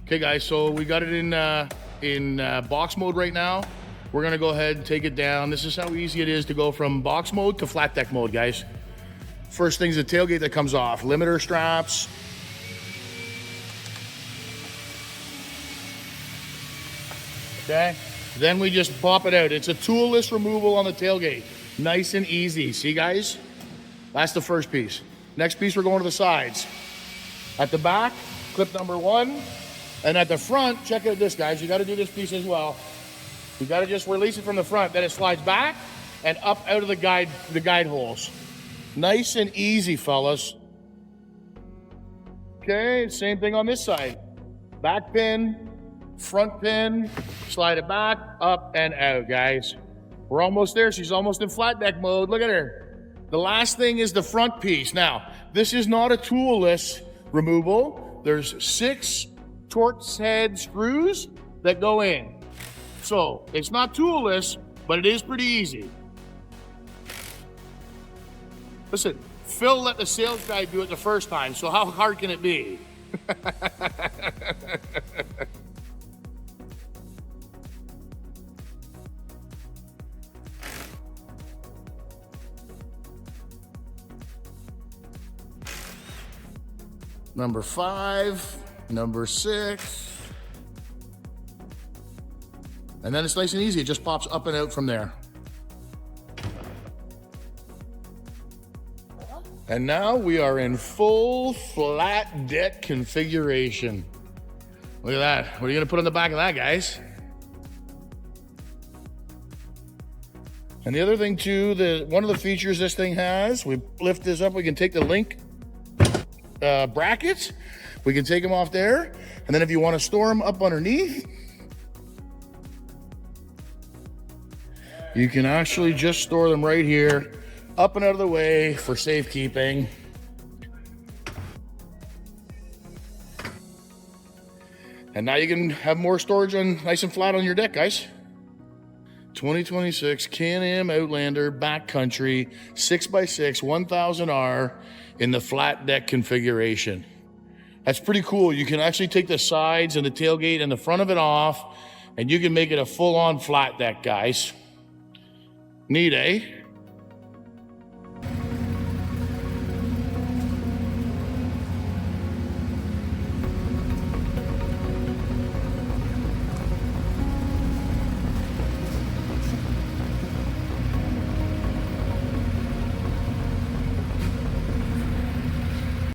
Okay guys, so we got it in box mode right now. We're gonna go ahead and take it down. This is how easy it is to go from box mode to flat deck mode, guys. First thing's the tailgate that comes off, limiter straps. Okay, then we just pop it out. It's a toolless removal on the tailgate. Nice and easy, see guys? That's the first piece. Next piece, we're going to the sides. At the back, clip number 1. And at the front, check out this, guys. You got to do this piece as well. You got to just release it from the front. Then it slides back and up out of the guide holes. Nice and easy, fellas. Okay, same thing on this side. Back pin, front pin, slide it back, up and out, guys. We're almost there. She's almost in flat deck mode. Look at her. The last thing is the front piece. Now, this is not a toolless removal. There's 6 Torx head screws that go in. So it's not toolless, but it is pretty easy. Listen, Phil let the sales guy do it the first time, so how hard can it be? Number 5, number 6. And then it's nice and easy. It just pops up and out from there. And now we are in full flat deck configuration. Look at that. What are you gonna put on the back of that, guys? And the other thing too, one of the features this thing has, we lift this up, we can take the LINQ brackets, we can take them off there, and then if you want to store them up underneath, you can actually just store them right here, up and out of the way for safekeeping. And now you can have more storage on nice and flat on your deck, guys. 2026 Can-Am Outlander Backcountry 6x6 1000R in the flat deck configuration. That's pretty cool. You can actually take the sides and the tailgate and the front of it off, and you can make it a full-on flat deck, guys. Neat, eh?